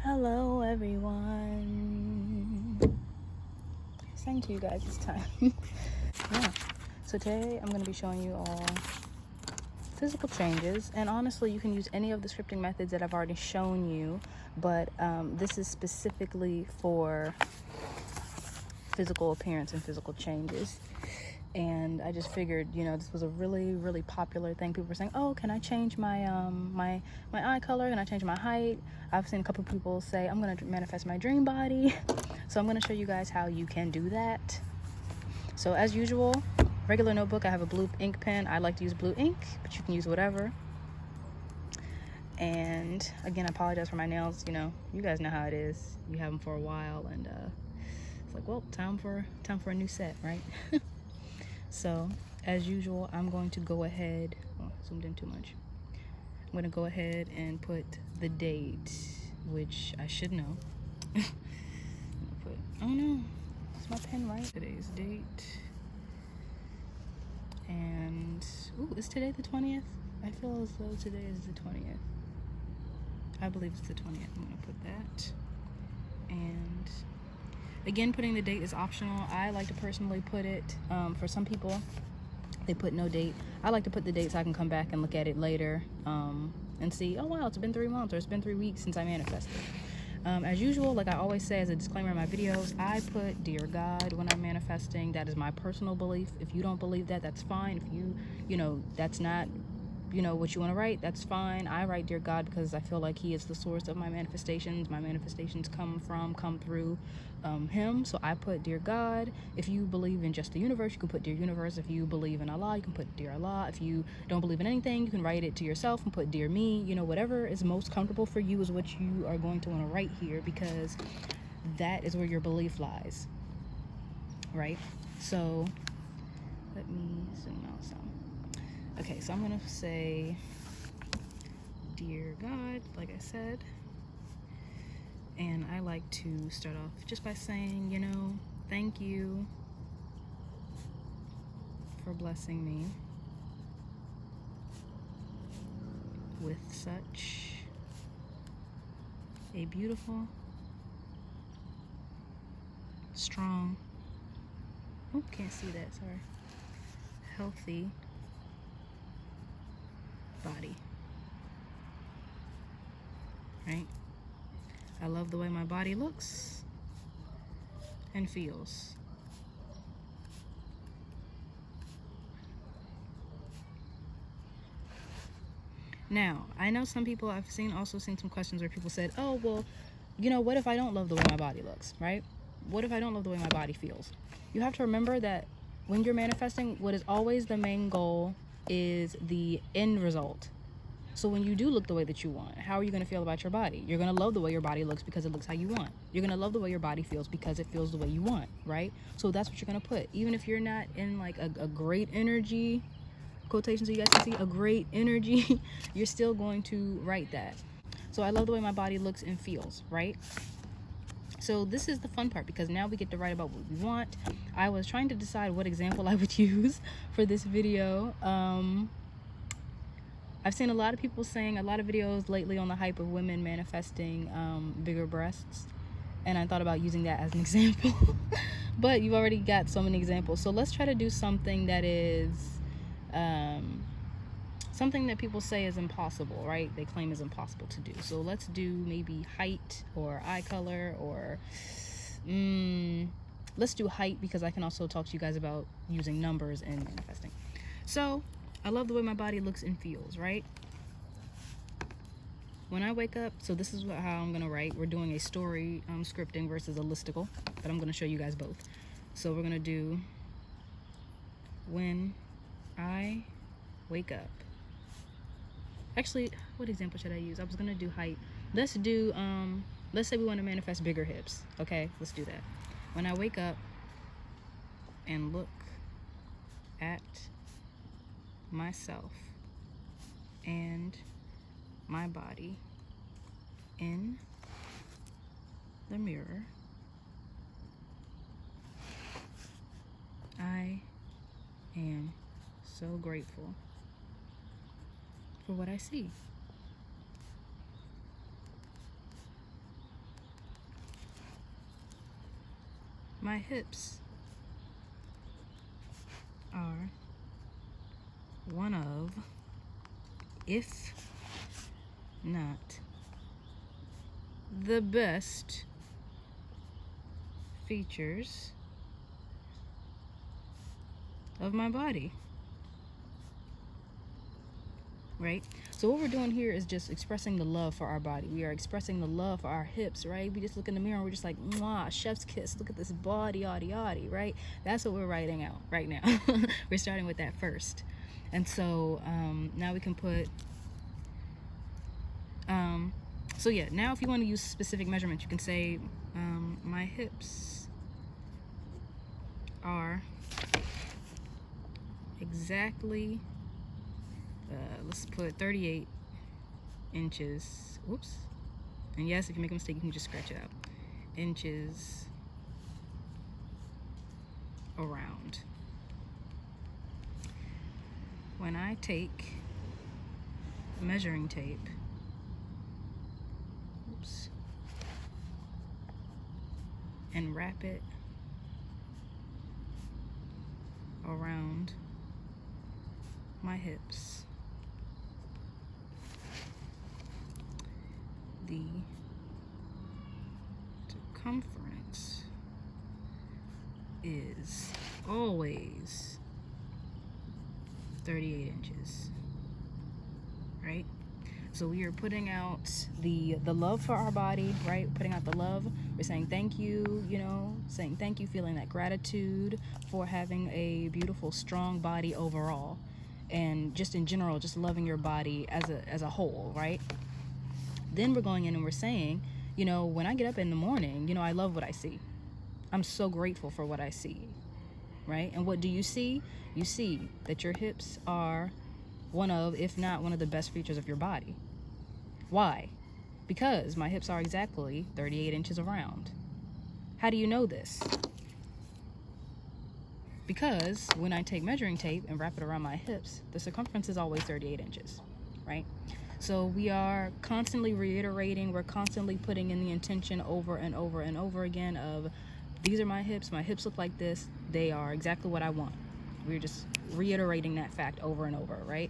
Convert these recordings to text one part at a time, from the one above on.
Hello everyone. I sang to you guys this time. Yeah. So today I'm going to be showing you all physical changes, and honestly you can use any of the scripting methods that I've already shown you, but this is specifically for physical appearance and physical changes. And I just figured, this was a really popular thing. People were saying, oh, can I change my my eye color? Can I change my height? I've seen a couple people say, I'm going to manifest my dream body. So I'm going to show you guys how you can do that. So as usual, regular notebook, I have a blue ink pen. I like to use blue ink, but you can use whatever. And again, I apologize for my nails. You guys know how it is. You have them for a while, and it's like, well, time for a new set, right? So as usual, I'm going to go ahead, zoomed in too much. I'm going to go ahead and put the date, which I should know. Oh no, is my pen right? Today's date. And, is today the 20th? I feel as though today is the 20th. I believe it's the 20th. I'm going to put that. And again, putting the date is optional. I like to personally put it, for some people, they put no date. I like to put the date so I can come back and look at it later and see, oh wow, it's been 3 months or it's been 3 weeks since I manifested. As usual, like I always say as a disclaimer in my videos, I put Dear God when I'm manifesting. That is my personal belief. If you don't believe that, that's fine. If that's not what you want to write, that's fine. I write Dear God because I feel like he is the source of my manifestations. My manifestations come through him. So I put Dear God. If you believe in just the universe, you can put Dear Universe. If you believe in Allah, you can put Dear Allah. If you don't believe in anything, you can write it to yourself and put Dear Me. Whatever is most comfortable for you is what you are going to want to write here, because that is where your belief lies, right? So let me zoom out some. Okay, so I'm gonna say Dear God, like I said, and I like to start off just by saying, thank you for blessing me with such a beautiful, strong, can't see that, sorry, healthy body, right? I love the way my body looks and feels. Now, I know some people, I've also seen some questions where people said, oh, well, what if I don't love the way my body looks, right? What if I don't love the way my body feels? You have to remember that when you're manifesting, what is always the main goal is the end result. So when you do look the way that you want, how are you going to feel about your body? You're going to love the way your body looks because it looks how you want. You're going to love the way your body feels because it feels the way you want, right? So that's what you're going to put. Even if you're not in like a great energy, quotations so you guys can see, a great energy, you're still going to write that. So I love the way my body looks and feels, right? So this is the fun part, because now we get to write about what we want. I was trying to decide what example I would use for this video. I've seen a lot of people saying, a lot of videos lately on the hype of women manifesting bigger breasts, and I thought about using that as an example. But you've already got so many examples, so let's try to do something that is something that people say is impossible, right? They claim is impossible to do. So let's do maybe height or eye color, or let's do height, because I can also talk to you guys about using numbers in manifesting. So I love the way my body looks and feels, right? When I wake up, so this is how I'm gonna write. We're doing a story scripting versus a listicle, but I'm gonna show you guys both. So we're gonna do when I wake up. Actually, what example should I use? I was gonna do height. Let's do let's say we want to manifest bigger hips. Okay, let's do that. When I wake up and look at myself and my body in the mirror, I am so grateful for what I see. my hips are one of, if not the best features of my body. Right? So what we're doing here is just expressing the love for our body. We are expressing the love for our hips, right? We just look in the mirror and we're just like, mwah, chef's kiss. Look at this body, yaddy, yaddy, right? That's what we're writing out right now. We're starting with that first. And so now we can put, so yeah, now if you want to use specific measurements, you can say my hips are exactly, let's put 38 inches. Whoops. And yes, if you make a mistake, you can just scratch it out. Inches around. When I take measuring tape, oops, and wrap it around my hips, the circumference is always 38 inches, right? So we are putting out the love for our body, right? Putting out the love. We're saying thank you, you know, saying thank you, feeling that gratitude for having a beautiful, strong body overall. And just in general, just loving your body as a whole, right? Then we're going in and we're saying, you know, when I get up in the morning, you know, I love what I see. I'm so grateful for what I see, right? And what do you see? You see that your hips are one of, if not one of the best features of your body. Why? Because my hips are exactly 38 inches around. How do you know this? Because when I take measuring tape and wrap it around my hips, the circumference is always 38 inches, right? So we are constantly reiterating, we're constantly putting in the intention over and over and over again of, these are my hips look like this, they are exactly what I want. We're just reiterating that fact over and over, right?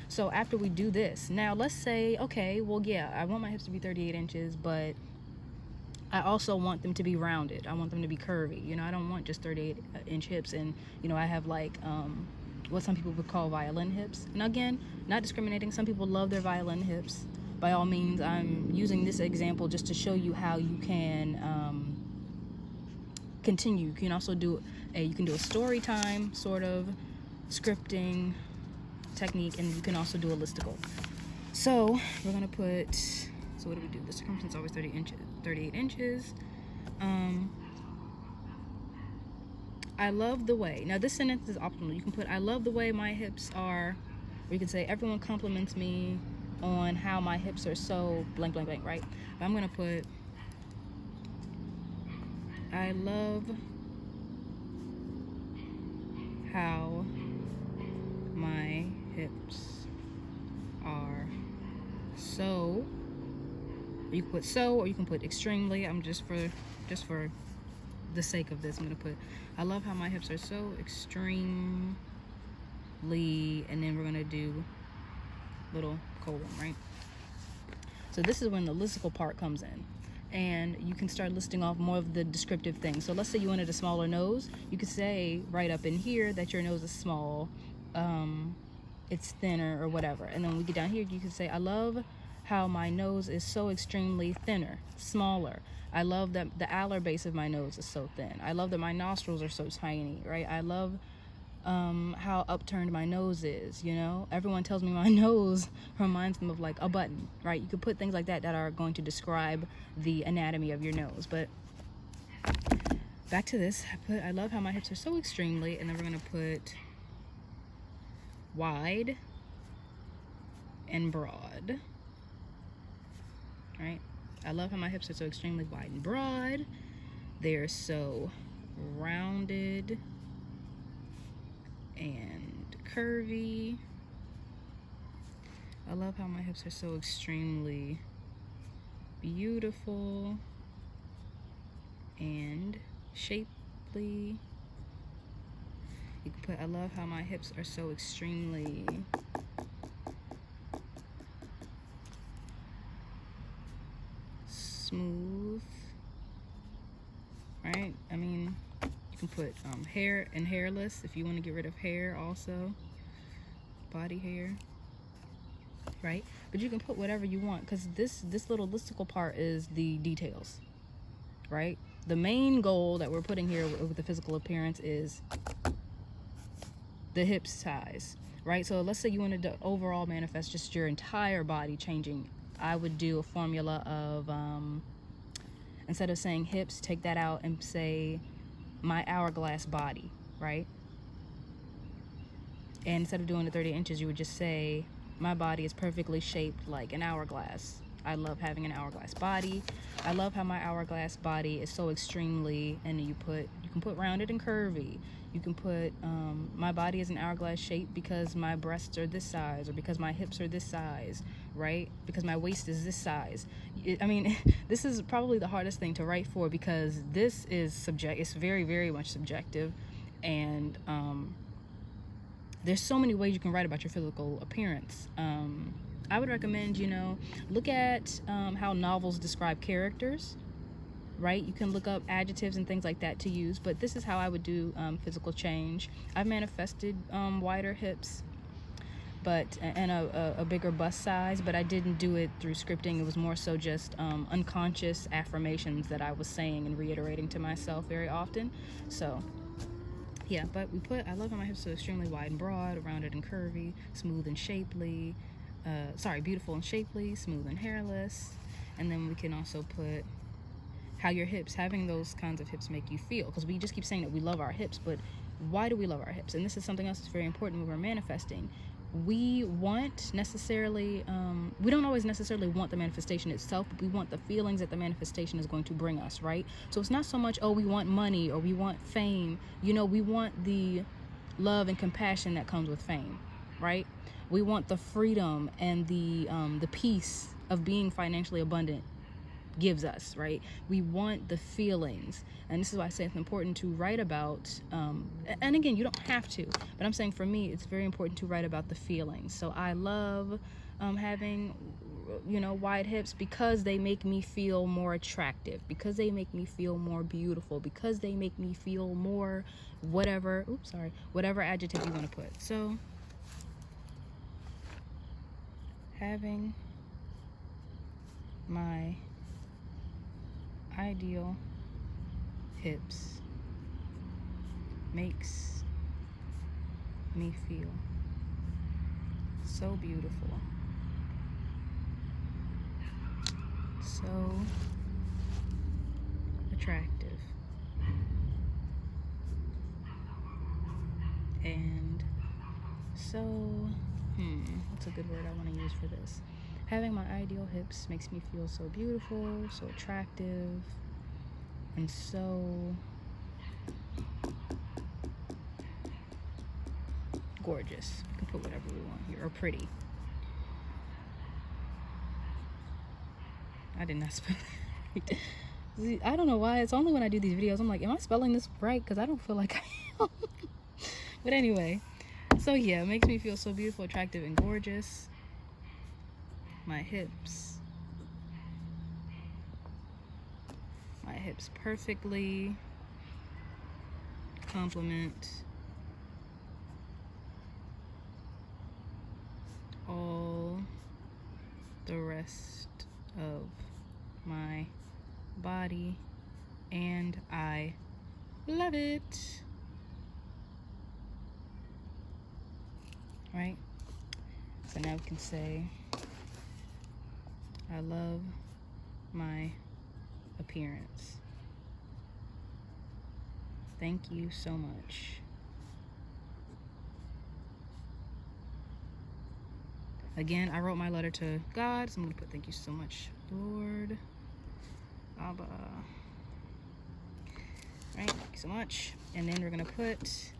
So after we do this, now let's say, okay, well, yeah, I want my hips to be 38 inches, but I also want them to be rounded. I want them to be curvy. You know, I don't want just 38-inch hips and, you know, I have like what some people would call violin hips. And again, not discriminating. Some people love their violin hips. By all means, I'm using this example just to show you how you can continue. You can also do a story time sort of scripting technique, and you can also do a listicle. So we're gonna put, so what do we do? The circumference is always 38 inches. I love the way, now this sentence is optional. You can put, I love the way my hips are, or you can say, everyone compliments me on how my hips are so blank, blank, blank, right? But I'm gonna put, I love how my hips are so, you can put so, or you can put extremely. I'm just for the sake of this, I'm gonna put, I love how my hips are so extremely, and then we're gonna do little colon, right? So this is when the listicle part comes in, and you can start listing off more of the descriptive things. So let's say you wanted a smaller nose, you could say right up in here that your nose is small, it's thinner or whatever. And then when we get down here, you can say, I love how my nose is so extremely thinner, smaller. I love that the alar base of my nose is so thin. I love that my nostrils are so tiny, right? I love how upturned my nose is, you know? Everyone tells me my nose reminds them of like a button, right? You could put things like that that are going to describe the anatomy of your nose. But back to this, I love how my hips are so extremely, and then we're gonna put wide and broad, right? I love how my hips are so extremely wide and broad. They're so rounded and curvy. I love how my hips are so extremely beautiful and shapely. You can put, I love how my hips are so extremely smooth, right? I mean, you can put hair and hairless if you want to get rid of hair also, body hair, right? But you can put whatever you want, because this little listicle part is the details, right? The main goal that we're putting here with the physical appearance is the hip size, right? So let's say you wanted to overall manifest just your entire body changing. I would do a formula of, instead of saying hips, take that out and say my hourglass body, right? And instead of doing the 30 inches, you would just say my body is perfectly shaped like an hourglass. I love having an hourglass body. I love how my hourglass body is so extremely, and you can put rounded and curvy. You can put my body is an hourglass shape because my breasts are this size, or because my hips are this size, right? Because my waist is this size. I mean, this is probably the hardest thing to write for, because this is it's very, very much subjective, and there's so many ways you can write about your physical appearance. I would recommend, look at how novels describe characters, right? You can look up adjectives and things like that to use, but this is how I would do physical change. I've manifested wider hips, and a bigger bust size, but I didn't do it through scripting. It was more so just unconscious affirmations that I was saying and reiterating to myself very often. So yeah, but we put, I love how my hips are extremely wide and broad, rounded and curvy, smooth and shapely, beautiful and shapely, smooth and hairless. And then we can also put how your hips, having those kinds of hips make you feel, because we just keep saying that we love our hips, but why do we love our hips? And this is something else that's very important when we're manifesting. We want necessarily, we don't always necessarily want the manifestation itself, but we want the feelings that the manifestation is going to bring us, right? So it's not so much, oh, we want money or we want fame. We want the love and compassion that comes with fame, right? We want the freedom and the peace of being financially abundant gives us, right? We want the feelings, and this is why I say it's important to write about, and again, you don't have to, but I'm saying for me, it's very important to write about the feelings. So I love having, wide hips, because they make me feel more attractive, because they make me feel more beautiful, because they make me feel more whatever adjective you want to put. So having my ideal hips makes me feel so beautiful, so attractive, and so what's a good word I want to use for this? Having my ideal hips makes me feel so beautiful, so attractive, and so gorgeous. We can put whatever we want here, or pretty. I did not spell it right. I don't know why. It's only when I do these videos I'm like, am I spelling this right? Because I don't feel like I am. But anyway, so yeah, it makes me feel so beautiful, attractive, and gorgeous. My hips perfectly complement all the rest of my body, and I love it. Right? So now we can say, I love my appearance. Thank you so much. Again, I wrote my letter to God, so I'm going to put thank you so much, Lord. Abba. Right, thank you so much. And then we're going to put,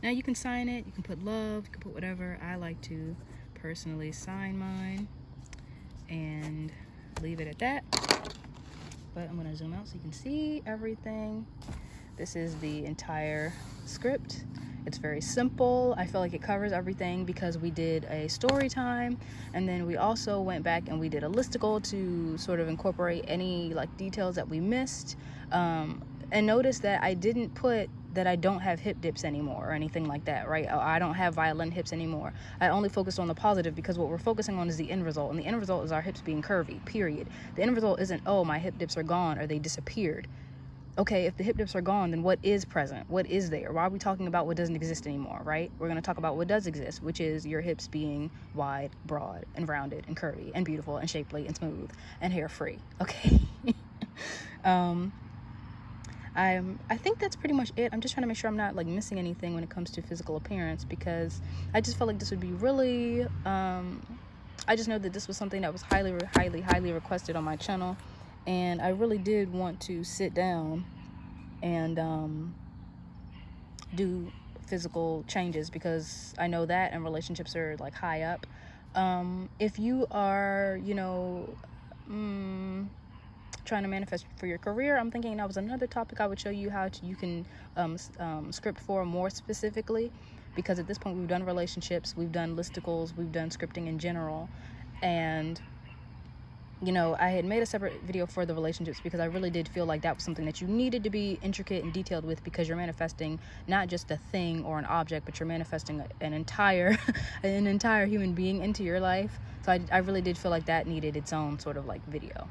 now you can sign it, you can put love, you can put whatever. I like to personally sign mine and leave it at that. but I'm gonna zoom out so you can see everything. This is the entire script. It's very simple. I feel like it covers everything because we did a story time, and then we also went back and we did a listicle to sort of incorporate any like details that we missed. And notice that I didn't put that I don't have hip dips anymore or anything like that, right? I don't have violin hips anymore. I only focused on the positive because what we're focusing on is the end result, and the end result is our hips being curvy, period. The end result isn't, oh, my hip dips are gone or they disappeared. Okay, if the hip dips are gone, then what is present? What is there? Why are we talking about what doesn't exist anymore, right? We're going to talk about what does exist, which is your hips being wide, broad, and rounded, and curvy, and beautiful, and shapely, and smooth, and hair-free, okay? I think that's pretty much it. I'm just trying to make sure I'm not like missing anything when it comes to physical appearance, because I just felt like this would be really, I just know that this was something that was highly requested on my channel, and I really did want to sit down and do physical changes, because I know that and relationships are like high up. If you are, you know, trying to manifest for your career, I'm thinking that was another topic I would show you how you can script for more specifically, because at this point we've done relationships, we've done listicles, we've done scripting in general, and you know, I had made a separate video for the relationships because I really did feel like that was something that you needed to be intricate and detailed with, because you're manifesting not just a thing or an object, but you're manifesting an entire human being into your life. So I really did feel like that needed its own sort of like video.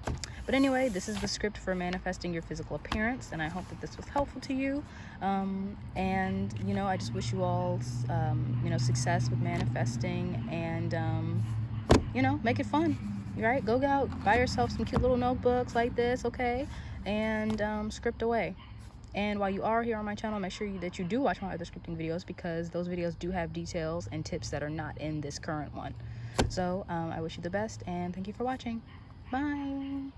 But anyway, this is the script for manifesting your physical appearance, and I hope that this was helpful to you. And you know, I just wish you all you know, success with manifesting, and you know, make it fun. Right? Go out, buy yourself some cute little notebooks like this, okay? And script away. And while you are here on my channel, make sure that you do watch my other scripting videos, because those videos do have details and tips that are not in this current one. So I wish you the best, and thank you for watching. Bye.